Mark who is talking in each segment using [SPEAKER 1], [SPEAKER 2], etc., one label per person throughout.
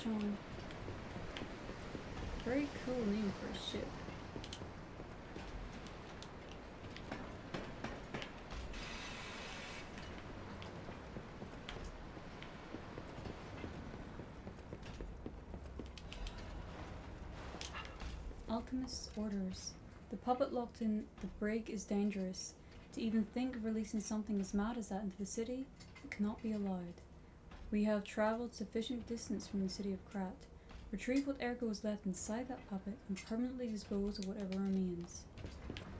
[SPEAKER 1] Sean. Very cool name for a ship. Alchemist's orders. The puppet locked in the brig is dangerous. To even think of releasing something as mad as that into the city, it cannot be allowed. We have travelled sufficient distance from the city of Krat. Retrieve what ergo is left inside that puppet and permanently dispose of whatever remains.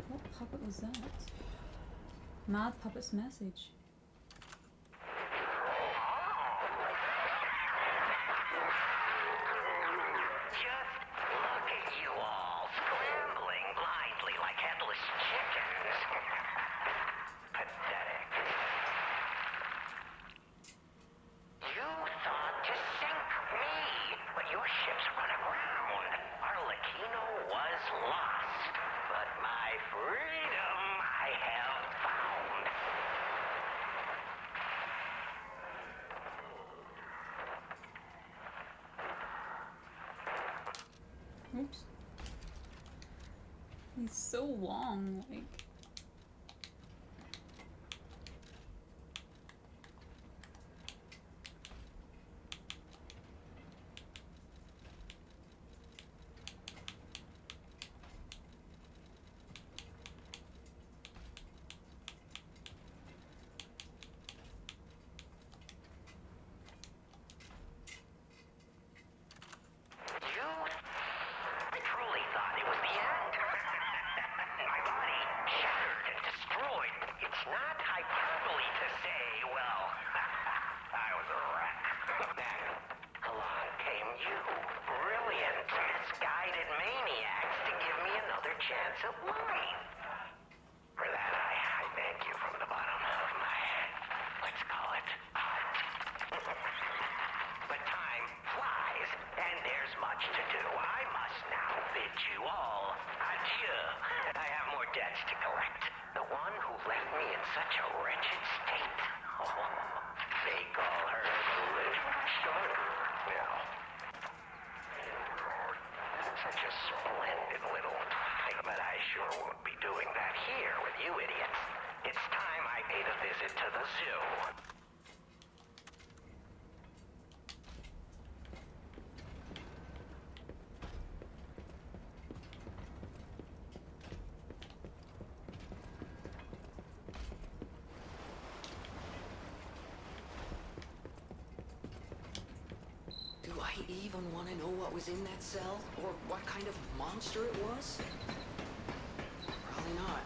[SPEAKER 1] What puppet was that? Mad Puppet's message. Oops. He's so long, like.
[SPEAKER 2] Do I even want to know what was in that cell? Or what kind of monster it was? Probably not.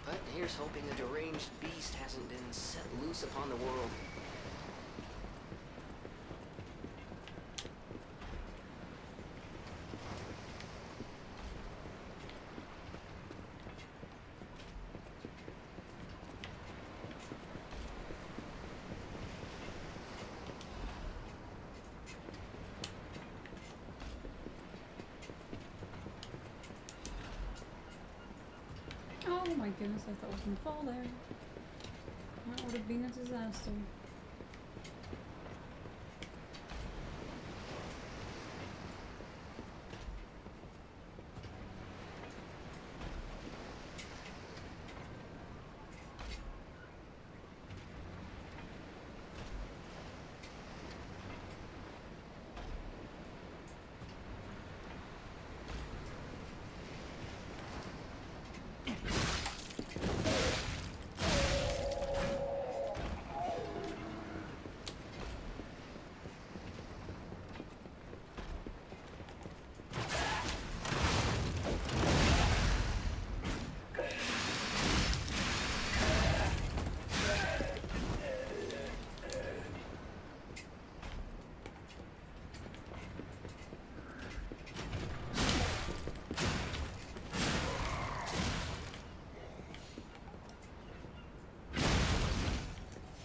[SPEAKER 2] But here's hoping a deranged beast hasn't been set loose upon the world.
[SPEAKER 1] Oh my goodness, I thought I was gonna fall there. That would have been a disaster.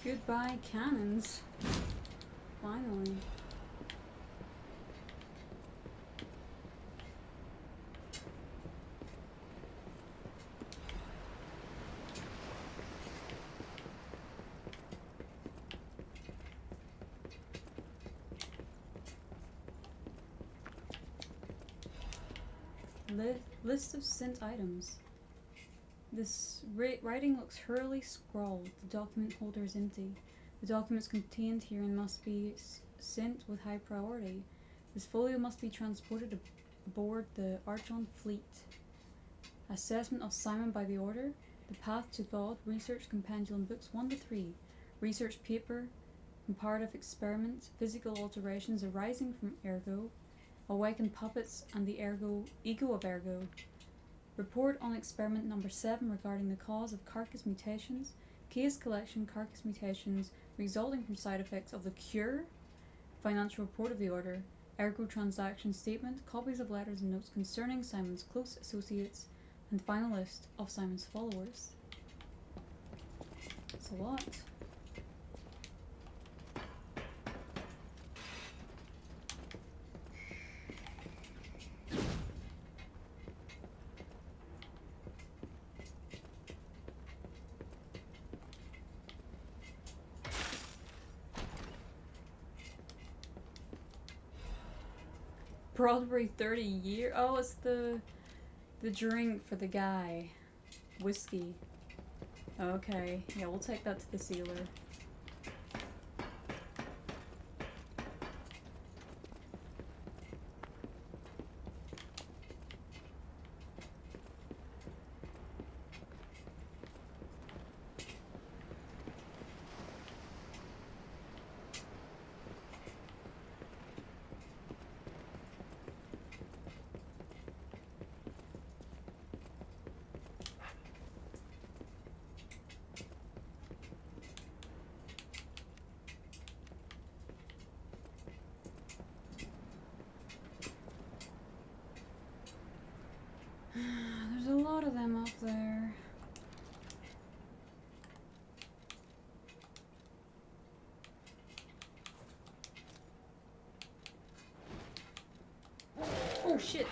[SPEAKER 1] Goodbye, cannons. Finally. List of sent items. This writing looks hurriedly scrawled. The document holder is empty. The documents contained herein must be sent with high priority. This folio must be transported aboard the Archon fleet. Assessment of Simon by the Order. The Path to God. Research Compendium Books 1 to 3. Research paper. Comparative experiment. Physical alterations arising from Ergo. Awakened puppets and the ego of Ergo. Report on experiment number 7 regarding the cause of carcass mutations. Case collection carcass mutations resulting from side effects of the cure. Financial report of the Order. Ergo transaction statement. Copies of letters and notes concerning Simon's close associates. And final list of Simon's followers. It's a lot. Broadway 30 year. Oh, it's the drink for the guy. Whiskey. Okay, yeah, we'll take that to the sealer. There's a lot of them up there. Oh shit!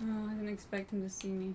[SPEAKER 1] Oh, I didn't expect him to see me.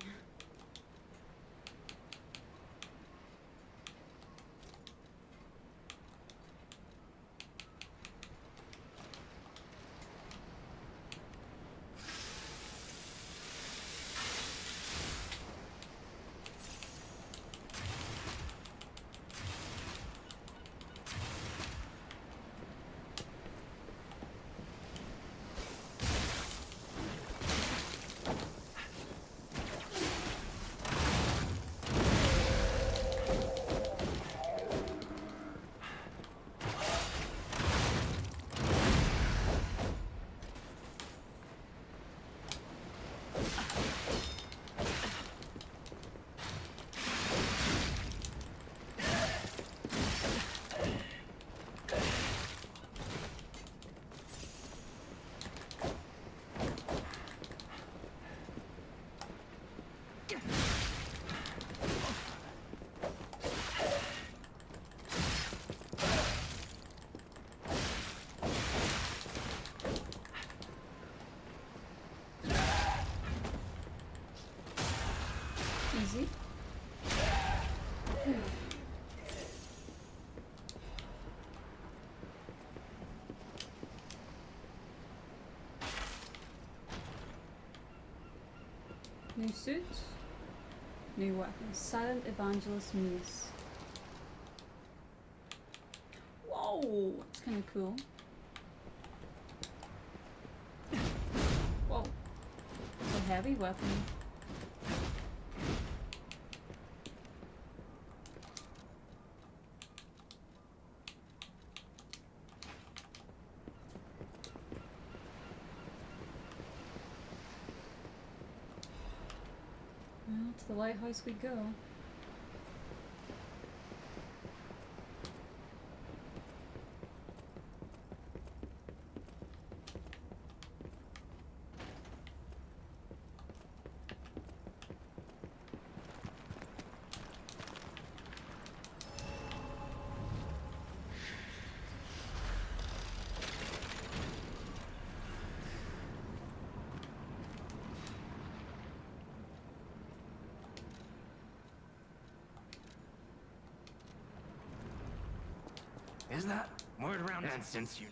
[SPEAKER 1] Easy. New suit. New weapon. Silent Evangelist Mace. Whoa! That's kind of cool. Whoa. It's a heavy weapon. Well, to the lighthouse we go.
[SPEAKER 3] Is that word around? And since you...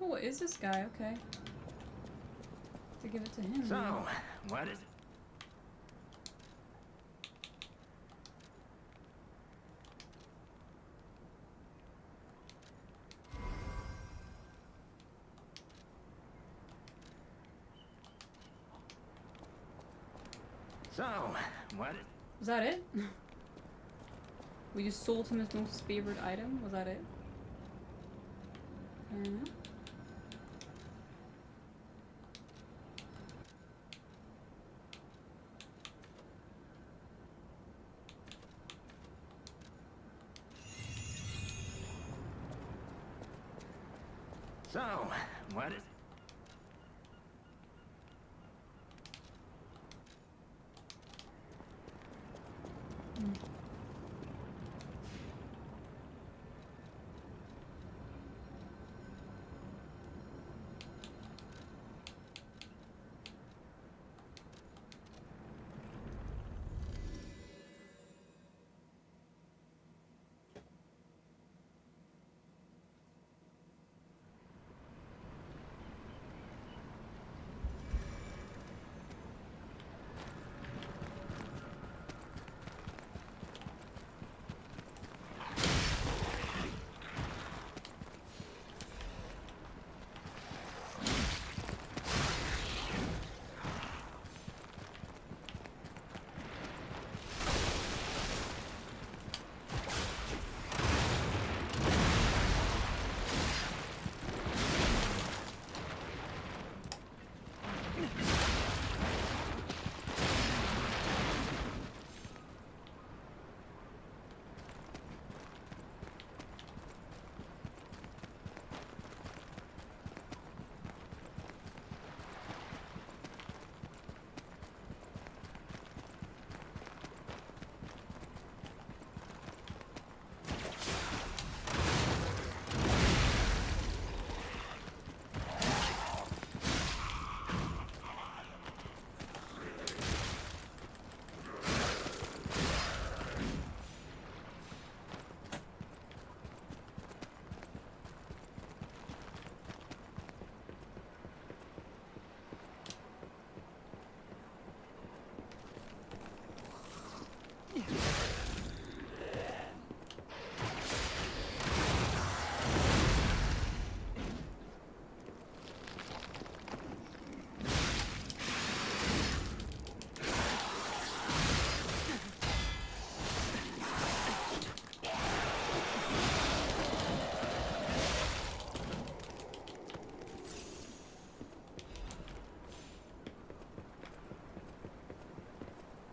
[SPEAKER 1] Oh, what is this guy? Okay. To give it to him.
[SPEAKER 3] So,
[SPEAKER 1] now.
[SPEAKER 3] what is it? So, what is...
[SPEAKER 1] Was that it? We just sold him his most favorite item? Was that it? Fair enough.
[SPEAKER 3] So, what is...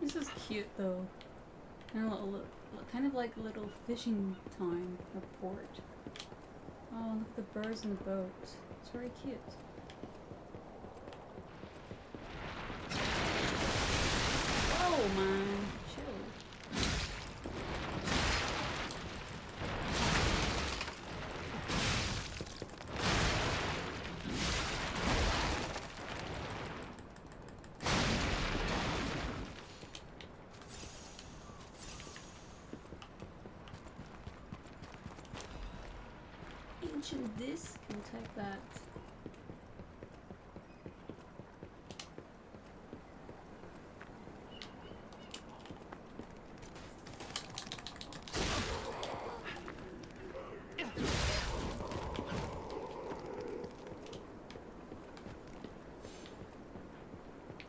[SPEAKER 1] This is cute though. Kind of like a little fishing time report. Oh, look at the birds in the boat. It's very cute. Oh man, chill. Ancient disc, we'll take that.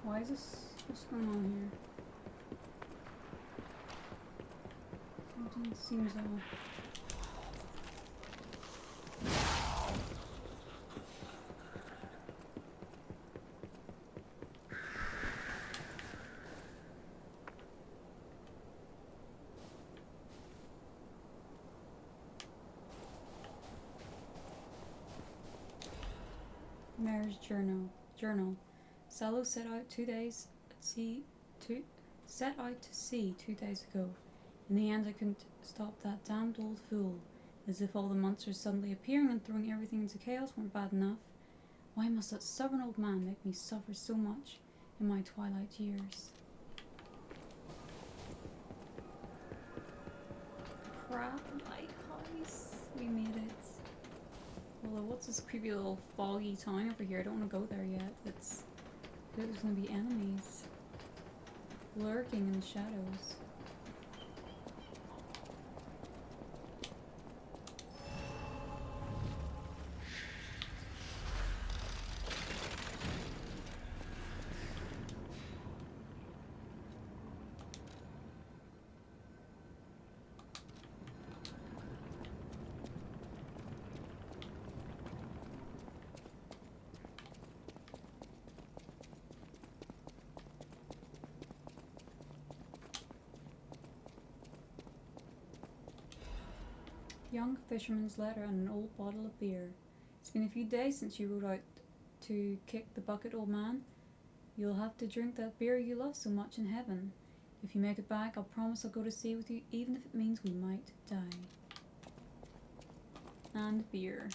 [SPEAKER 1] Why is this? What's going on here? Something seems off. Mayor's journal. Salo set out to sea 2 days ago. In the end, I couldn't stop that damned old fool. As if all the monsters suddenly appearing and throwing everything into chaos weren't bad enough. Why must that stubborn old man make me suffer so much in my twilight years? Crap, lighthouse. We made it. Although, what's this creepy little foggy town over here? I don't want to go there yet. There's going to be enemies lurking in the shadows. Young fisherman's letter and an old bottle of beer. It's been a few days since you rode out to kick the bucket, old man. You'll have to drink that beer you love so much in heaven. If you make it back, I'll promise I'll go to sea with you, even if it means we might die. And beer.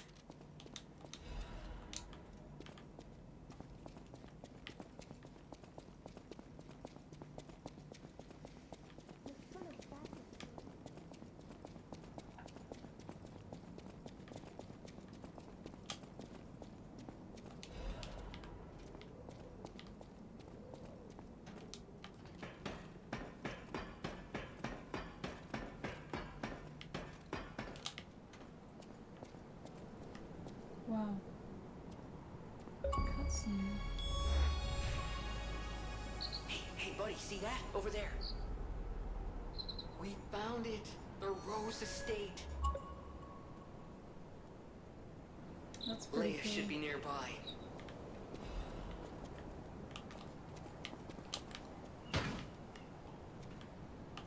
[SPEAKER 1] Wow. Cutscene.
[SPEAKER 2] Hey, buddy, see that? Over there. We found it. The Rose Estate.
[SPEAKER 1] That's pretty
[SPEAKER 2] Leia
[SPEAKER 1] cool.
[SPEAKER 2] should be nearby.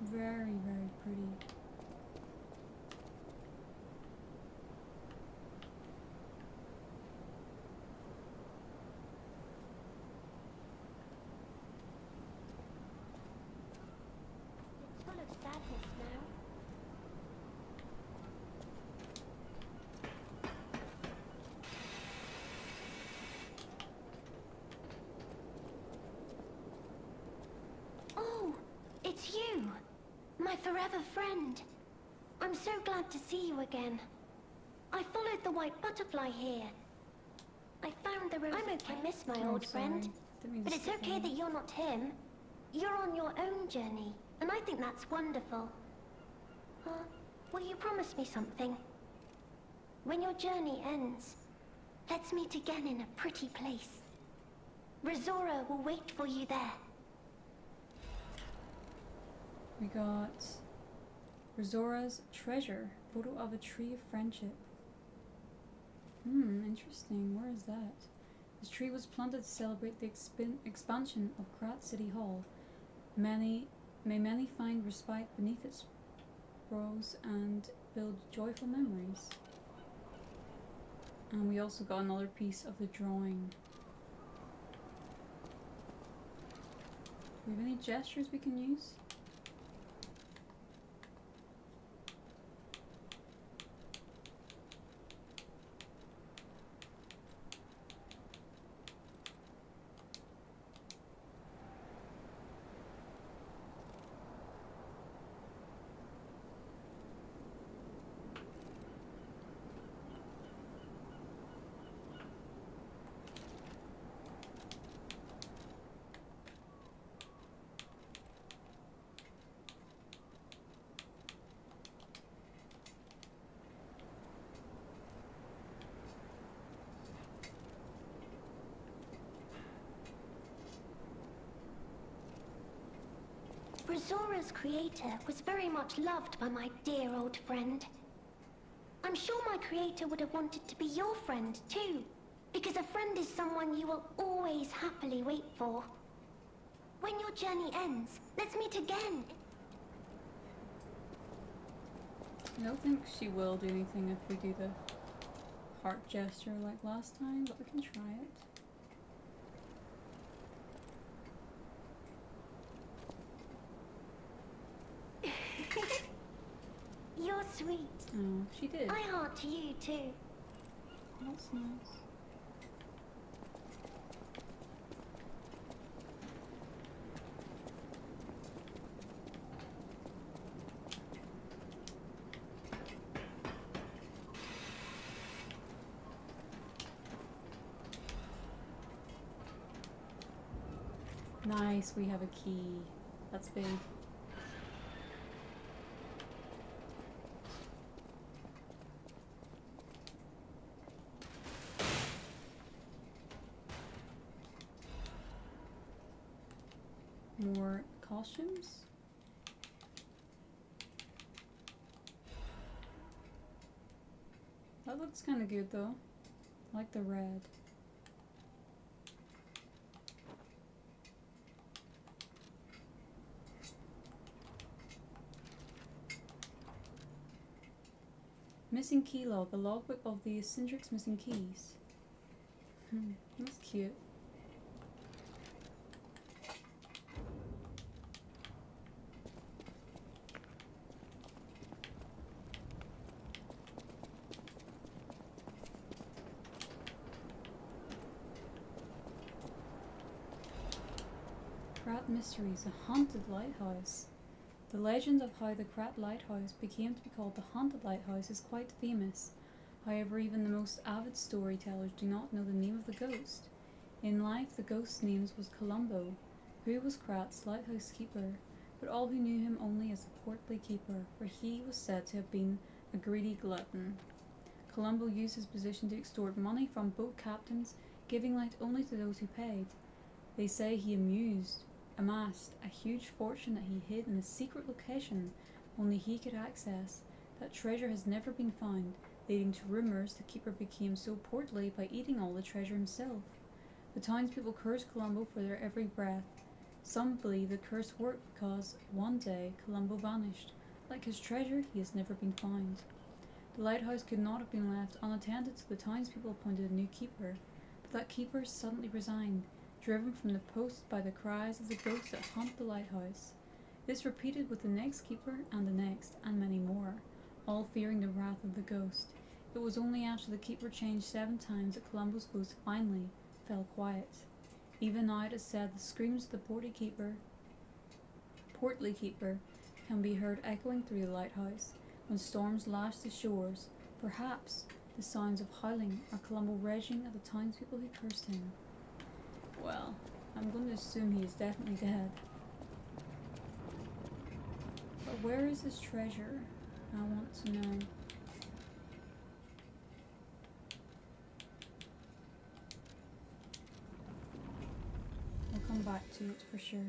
[SPEAKER 1] Very, very pretty.
[SPEAKER 4] It's full of sadness now. Oh, it's you, my forever friend. I'm so glad to see you again. I followed the white butterfly here. I found the rose. I'm okay. I miss my
[SPEAKER 1] Oh,
[SPEAKER 4] old
[SPEAKER 1] sorry.
[SPEAKER 4] friend.
[SPEAKER 1] Didn't mean to
[SPEAKER 4] But it's
[SPEAKER 1] skip
[SPEAKER 4] okay
[SPEAKER 1] on.
[SPEAKER 4] that you're not him. You're on your own journey, and I think that's wonderful. Will you promise me something? When your journey ends, let's meet again in a pretty place. Rosaura will wait for you there.
[SPEAKER 1] We got Rosaura's treasure. Photo of a tree of friendship. Interesting. Where is that? This tree was planted to celebrate the expansion of Krat City Hall. May many find respite beneath its boughs and build joyful memories. And we also got another piece of the drawing. Do we have any gestures we can use?
[SPEAKER 4] Rosaura's creator was very much loved by my dear old friend. I'm sure my creator would have wanted to be your friend too, because a friend is someone you will always happily wait for. When your journey ends, let's meet again.
[SPEAKER 1] I don't think she will do anything if we do the heart gesture like last time, but we can try it.
[SPEAKER 4] sweet.
[SPEAKER 1] Oh, she did.
[SPEAKER 4] I heart to you too.
[SPEAKER 1] That's nice. Nice, we have a key. That's big. More costumes? That looks kind of good though. I like the red. Missing key log, the logbook of the Eccentric's missing keys. That's cute. Krat Mysteries, a haunted lighthouse. The legend of how the Krat Lighthouse became to be called the Haunted Lighthouse is quite famous. However, even the most avid storytellers do not know the name of the ghost. In life, the ghost's name was Columbo, who was Krat's lighthouse keeper, but all who knew him only as a portly keeper, for he was said to have been a greedy glutton. Columbo used his position to extort money from boat captains, giving light only to those who paid. They say he amassed a huge fortune that he hid in a secret location only he could access. That treasure has never been found, leading to rumours the keeper became so portly by eating all the treasure himself. The townspeople curse Columbo for their every breath. Some believe the curse worked because one day Columbo vanished. Like his treasure, he has never been found. The lighthouse could not have been left unattended, so the townspeople appointed a new keeper. But that keeper suddenly resigned, driven from the post by the cries of the ghosts that haunt the lighthouse. This repeated with the next keeper and the next, and many more, all fearing the wrath of the ghost. It was only after the keeper changed 7 times that Columbo's ghost finally fell quiet. Even now it is said the screams of the portly keeper can be heard echoing through the lighthouse when storms lash the shores. Perhaps the sounds of howling are Columbo raging at the townspeople who cursed him. Well, I'm going to assume he is definitely dead. But where is his treasure? I want to know. We'll come back to it for sure.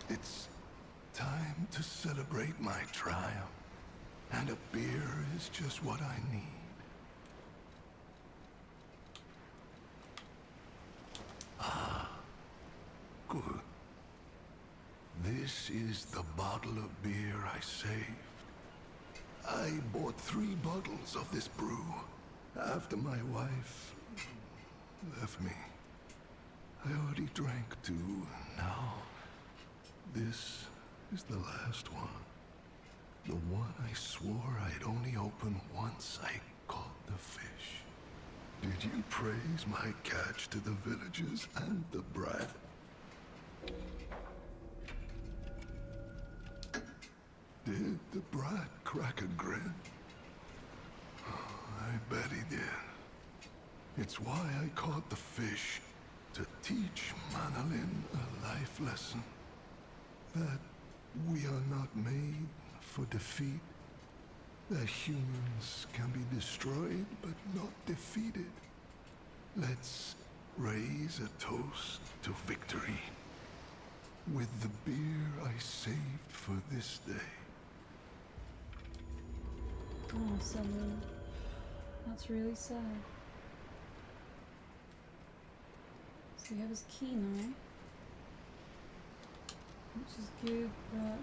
[SPEAKER 5] It's time to celebrate my triumph, and a beer is just what I need. Ah, good. This is the bottle of beer I saved. I bought 3 bottles of this brew after my wife left me. I already drank 2, and now this is the last one. The one I swore I'd only open once I caught the fish. Did you praise my catch to the villagers and the brat? Did the brat crack a grin? I bet he did. It's why I caught the fish, to teach Manolin a life lesson. That we are not made for defeat. That humans can be destroyed but not defeated. Let's raise a toast to victory with the beer I saved for this day.
[SPEAKER 1] Oh, Selu. That's really sad. We have his key now, which is good, but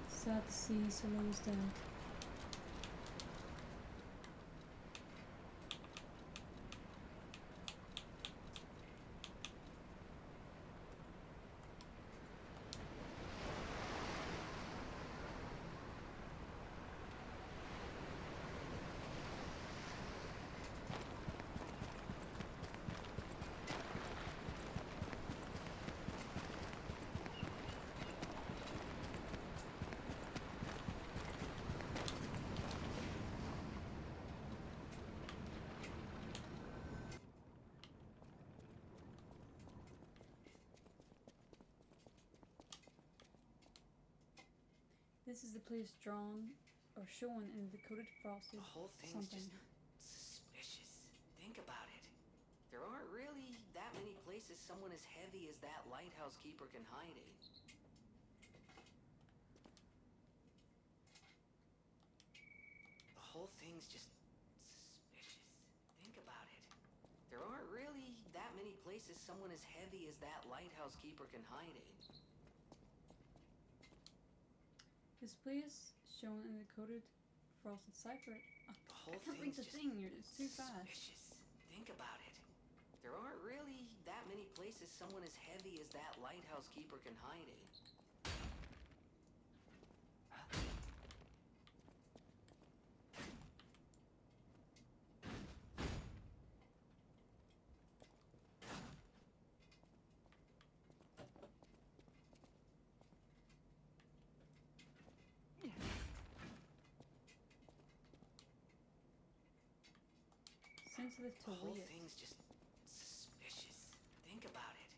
[SPEAKER 1] sad to see Solo is dead. This is the place drawn or shown in the decoded frosted
[SPEAKER 2] The whole thing's
[SPEAKER 1] something.
[SPEAKER 2] just suspicious. Think about it. There aren't really that many places someone as heavy as that lighthouse keeper can hide in. The whole thing's just suspicious. Think about it. There aren't really that many places someone as heavy as that lighthouse keeper can hide in.
[SPEAKER 1] This place shown in the decoded frosted cipher.
[SPEAKER 2] The whole
[SPEAKER 1] I can't read
[SPEAKER 2] thing's
[SPEAKER 1] the
[SPEAKER 2] just
[SPEAKER 1] thing. It's too fast.
[SPEAKER 2] suspicious. Think about it. There aren't really that many places someone as heavy as that lighthouse keeper can hide in.
[SPEAKER 1] Sensitive to
[SPEAKER 2] The whole
[SPEAKER 1] weird.
[SPEAKER 2] thing's just suspicious. Think about it.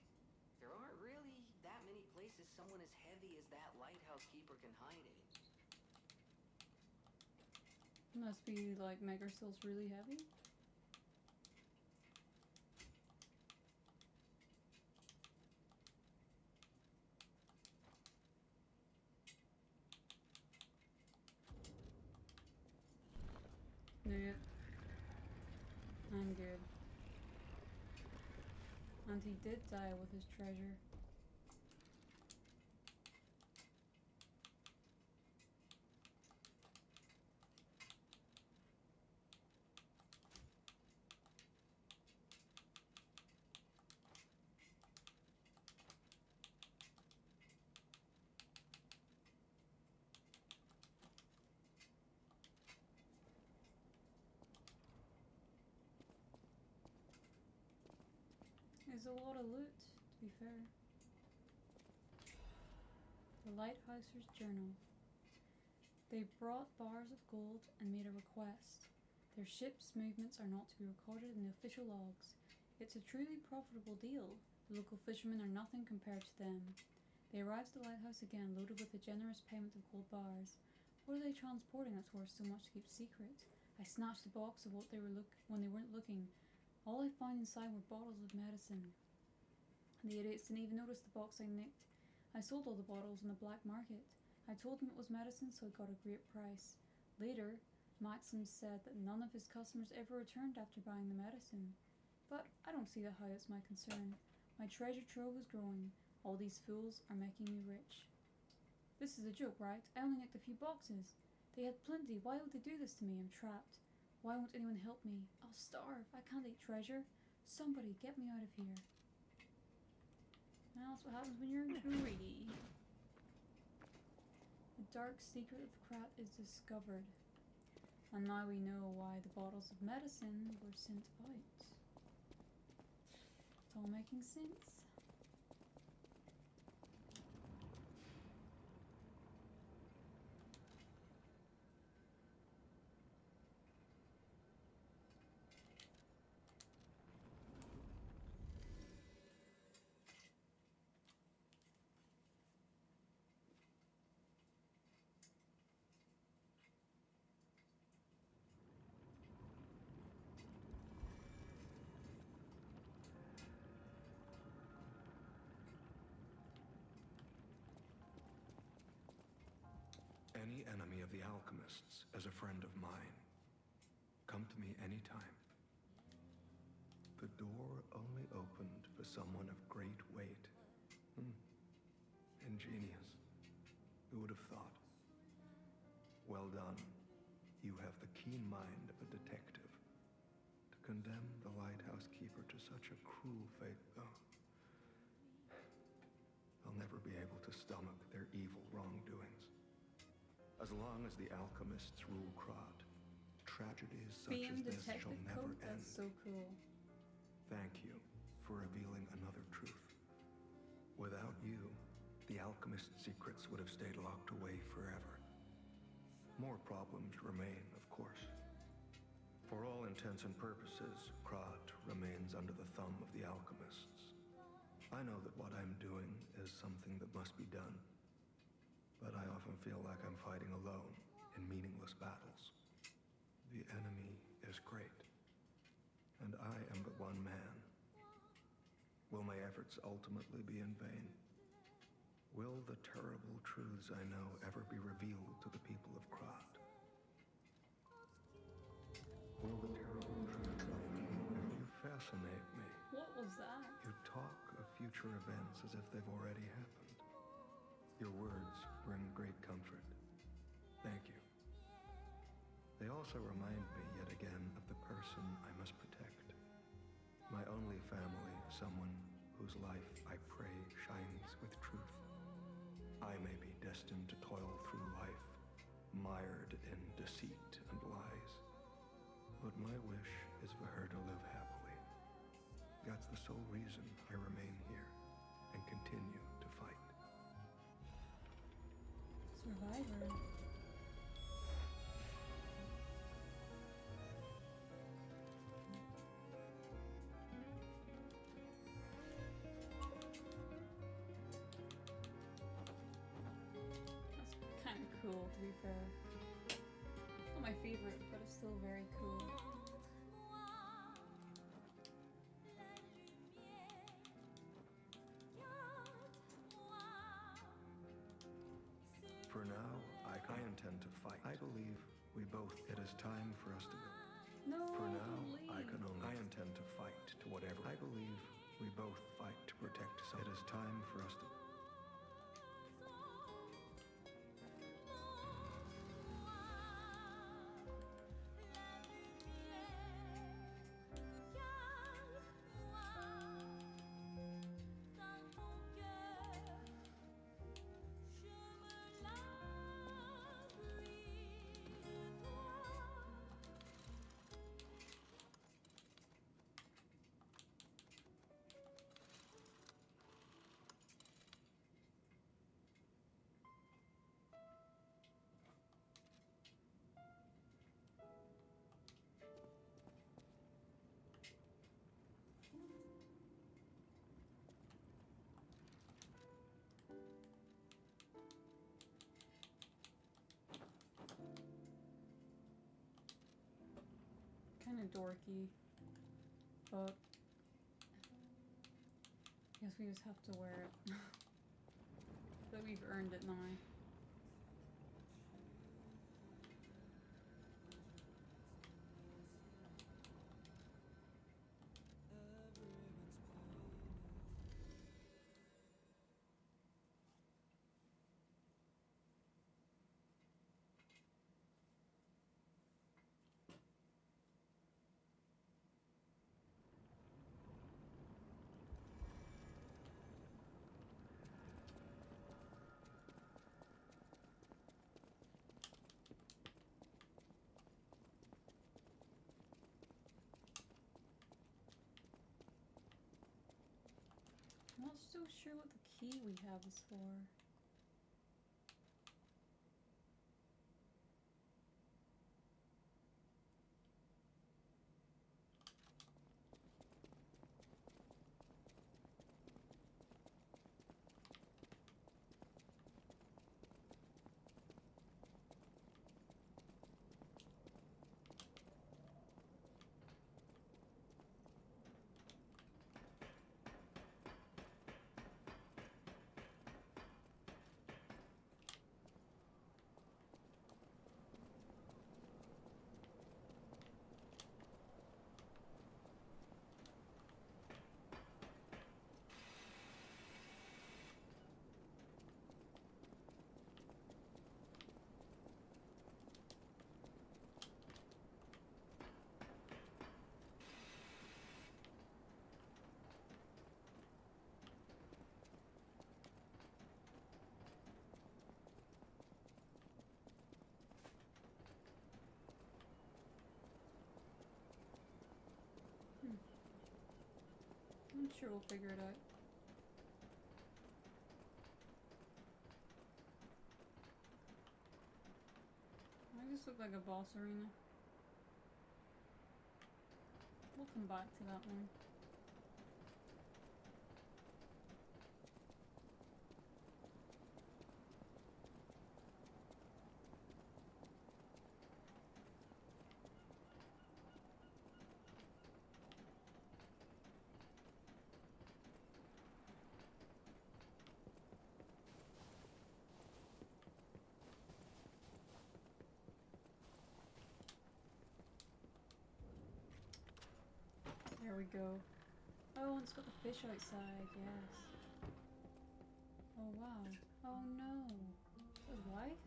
[SPEAKER 2] There aren't really that many places someone as heavy as that lighthouse keeper can hide in.
[SPEAKER 1] Must be like Megasoul's really heavy. Nope. I'm good. And he did die with his treasure. There's a lot of loot, to be fair. The Lighthouser's Journal. They brought bars of gold and made a request. Their ship's movements are not to be recorded in the official logs. It's a truly profitable deal. The local fishermen are nothing compared to them. They arrived at the lighthouse again, loaded with a generous payment of gold bars. What are they transporting that's worth so much to keep secret? I snatched the box of what they were when they weren't looking. All I found inside were bottles of medicine. The idiots didn't even notice the box I nicked. I sold all the bottles on the black market. I told them it was medicine, so I got a great price. Later, Maxim said that none of his customers ever returned after buying the medicine. But I don't see how it's my concern. My treasure trove is growing. All these fools are making me rich. This is a joke, right? I only nicked a few boxes. They had plenty. Why would they do this to me? I'm trapped. Why won't anyone help me? I'll starve. I can't eat treasure. Somebody get me out of here. Well, that's what happens when you're greedy. The dark secret of Krat is discovered. And now we know why the bottles of medicine were sent out. It's all making sense.
[SPEAKER 5] Any enemy of the alchemists is a friend of mine. Come to me anytime. The door only opened for someone of great weight. Ingenious. Who would have thought? Well done. You have the keen mind of a detective. To condemn the lighthouse keeper to such a cruel fate, though, I'll never be able to stomach their evil wrongdoings. As long as the alchemists rule Krat, tragedies such as
[SPEAKER 1] Being
[SPEAKER 5] this shall
[SPEAKER 1] detective
[SPEAKER 5] never
[SPEAKER 1] coat,
[SPEAKER 5] end.
[SPEAKER 1] that's so cool.
[SPEAKER 5] Thank you for revealing another truth. Without you, the alchemist's secrets would have stayed locked away forever. More problems remain, of course. For all intents and purposes, Krat remains under the thumb of the alchemists. I know that what I'm doing is something that must be done, but I often feel like I'm fighting alone in meaningless battles. The enemy is great, and I am but one man. Will my efforts ultimately be in vain? Will the terrible truths I know ever be revealed to the people of Krat? Will the terrible truths I know ever fascinate me?
[SPEAKER 1] What was that?
[SPEAKER 5] You talk of future events as if they've already happened. Your words bring great comfort. Thank you. They also remind me yet again of the person I must protect. My only family, someone whose life I pray shines with truth. I may be destined to toil through life, mired in deceit and lies. But my wish is for her to live happily. That's the sole reason I remain here and continue to fight.
[SPEAKER 1] Survivor. That's kind of cool, to be fair. Not my favorite, but it's still very cool.
[SPEAKER 5] For now, I intend to fight. I believe we both, it is time for us to go.
[SPEAKER 1] No,
[SPEAKER 5] For now,
[SPEAKER 1] leave.
[SPEAKER 5] I intend to fight to whatever. I believe we both fight to protect some. It is time for us to...
[SPEAKER 1] Kind of dorky, but I guess we just have to wear it. But we've earned it now. I'm not so sure what the key we have is for. sure we'll figure it out. I just look like a boss arena. We'll come back to that one. There we go. Oh, and it's got the fish outside, yes. Oh wow. Oh no. His wife?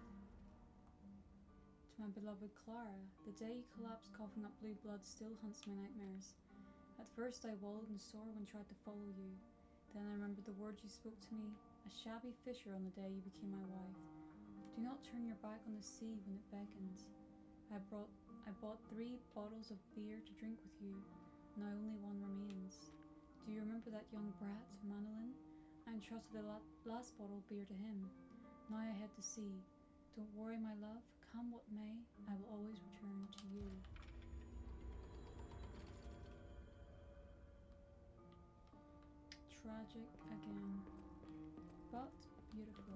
[SPEAKER 1] To my beloved Clara, the day you collapsed coughing up blue blood still haunts my nightmares. At first I wallowed in sorrow and tried to follow you. Then I remembered the words you spoke to me, a shabby fisher on the day you became my wife. Do not turn your back on the sea when it beckons. I bought 3 bottles of beer to drink with you. Now only one remains. Do you remember that young brat, Manolin? I entrusted the last bottle of beer to him. Now I head to sea. Don't worry, my love. Come what may, I will always return to you. Tragic again, but beautiful.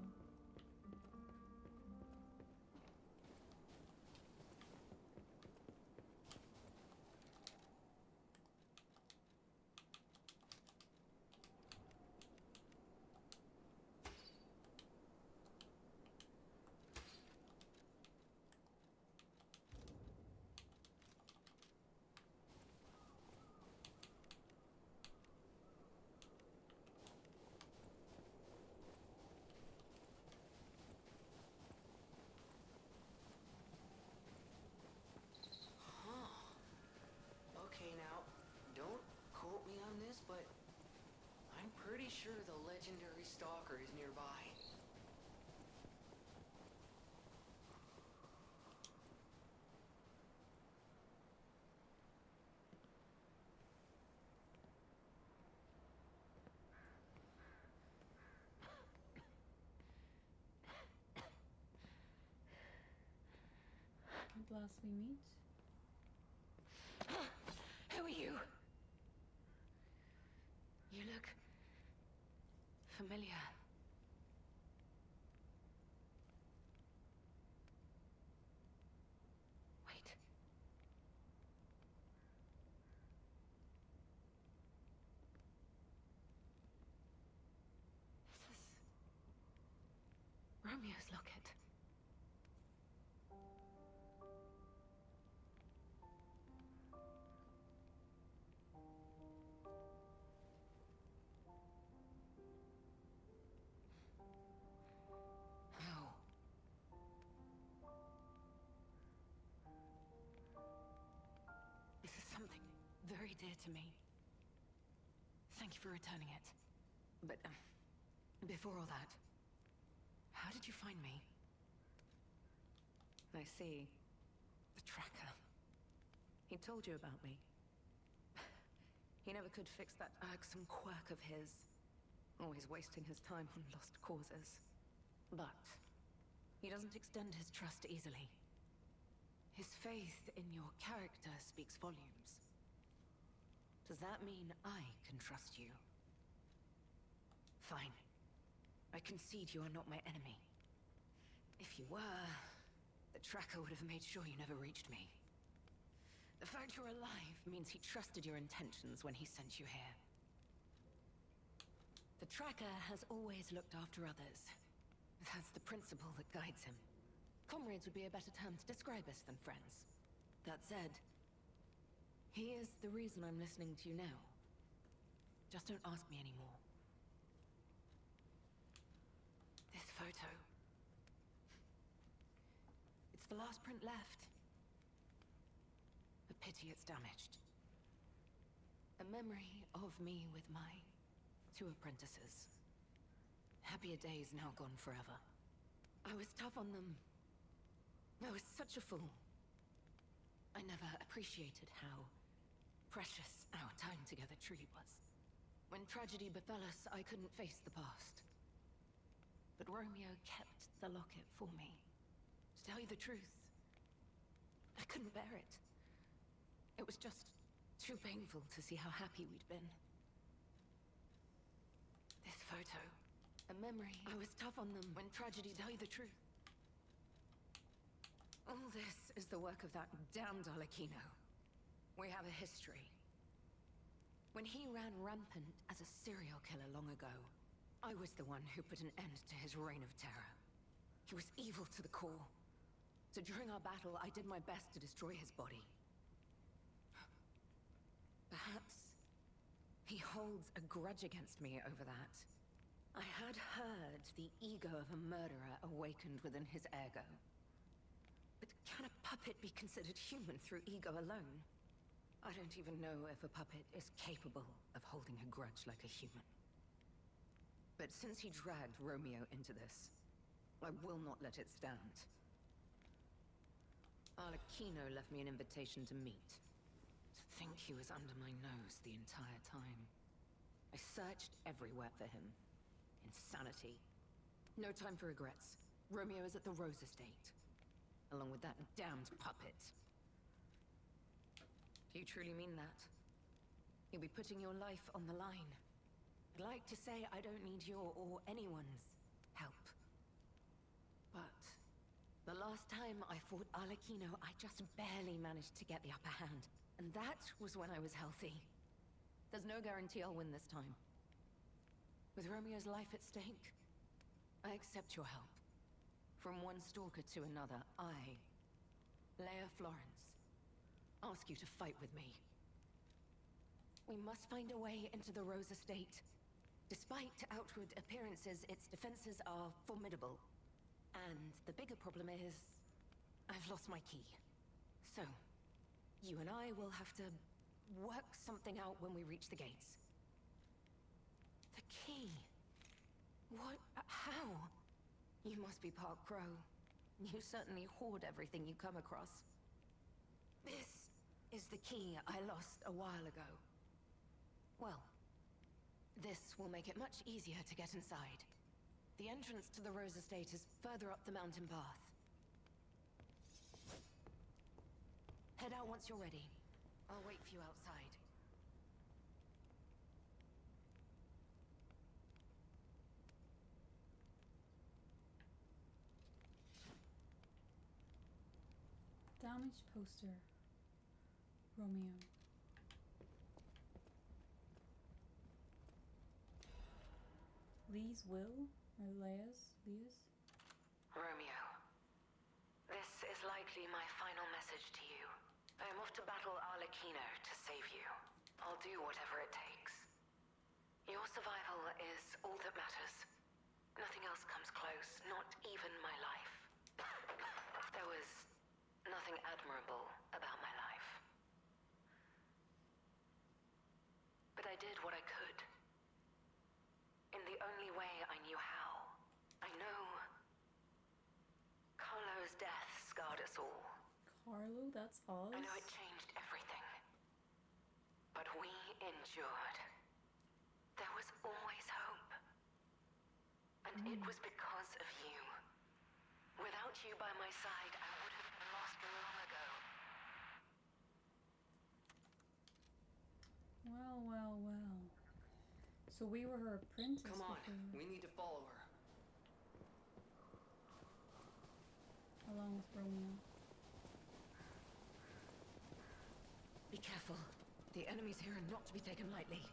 [SPEAKER 2] Okay, now, don't quote me on this, but I'm pretty sure the legendary stalker is nearby.
[SPEAKER 1] At last we meet.
[SPEAKER 6] Who are you? You look familiar. Wait. This is Romeo's locket. How? This is something very dear to me. Thank you for returning it. But, before all that, how did you find me? I see. The tracker. He told you about me. He never could fix that irksome quirk of his. Always wasting his time on lost causes. But he doesn't extend his trust easily. His faith in your character speaks volumes. Does that mean I can trust you? Fine. I concede you are not my enemy. If you were, the tracker would have made sure you never reached me. The fact you're alive means he trusted your intentions when he sent you here. The tracker has always looked after others. That's the principle that guides him. Comrades would be a better term to describe us than friends. That said, he is the reason I'm listening to you now. Just don't ask me anymore. This photo. It's the last print left. A pity it's damaged. A memory of me with my 2 apprentices. Happier days now gone forever. I was tough on them. I was such a fool. I never appreciated how precious our time together truly was. When tragedy befell us, I couldn't face the past. But Romeo kept the locket for me. To tell you the truth, I couldn't bear it. It was just too painful to see how happy we'd been. This photo, a memory. I was tough on them when tragedy, tell you the truth. All this is the work of that damned Arlecchino. We have a history. When he ran rampant as a serial killer long ago, I was the one who put an end to his reign of terror. He was evil to the core. So during our battle, I did my best to destroy his body. Perhaps he holds a grudge against me over that. I had heard the ego of a murderer awakened within his ego. But can a puppet be considered human through ego alone? I don't even know if a puppet is capable of holding a grudge like a human. But since he dragged Romeo into this, I will not let it stand. Arlecchino left me an invitation to meet. To think he was under my nose the entire time. I searched everywhere for him. Insanity. No time for regrets. Romeo is at the Rose Estate. Along with that damned puppet. Do you truly mean that? You'll be putting your life on the line. I'd like to say I don't need your or anyone's help. But the last time I fought Arlecchino, I just barely managed to get the upper hand. And that was when I was healthy. There's no guarantee I'll win this time. With Romeo's life at stake, I accept your help. From one stalker to another, I, Leia Florence, ask you to fight with me. We must find a way into the Rose Estate. Despite outward appearances, its defenses are formidable. And the bigger problem is, I've lost my key. So, you and I will have to work something out when we reach the gates. The key? What? How? You must be part Crow. You certainly hoard everything you come across. This is the key I lost a while ago. Well, this will make it much easier to get inside. The entrance to the Rose Estate is further up the mountain path. Head out once you're ready. I'll wait for you outside.
[SPEAKER 1] Damaged poster. Romeo. Lee's will? Or Leia's?
[SPEAKER 6] Romeo, this is likely my final message to you. I am off to battle Arlecchino to save you. I'll do whatever it takes. Your survival is all that matters. Nothing else comes close, not even my life. There was nothing admirable about my life. But I did what I could. In the only way I knew how. I know Carlo's death scarred us all.
[SPEAKER 1] Carlo, that's us?
[SPEAKER 6] I know it changed everything. But we endured. There was always hope. And it was because of you. Without you by my side, I would have been lost long ago.
[SPEAKER 1] Well, well, well. So we were her apprentice.
[SPEAKER 2] Come on,
[SPEAKER 1] before,
[SPEAKER 2] we need to follow her.
[SPEAKER 1] along with Romeo.
[SPEAKER 6] Be careful. The enemies here are not to be taken lightly.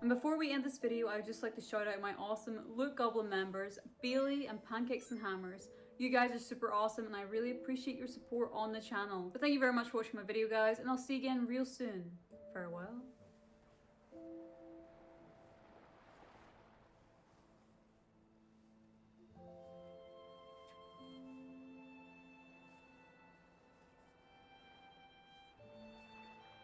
[SPEAKER 1] And before we end this video, I would just like to shout out my awesome Loot Goblin members, Bailey and Pancakes and Hammers. You guys are super awesome and I really appreciate your support on the channel. But thank you very much for watching my video, guys, and I'll see you again real soon. Farewell.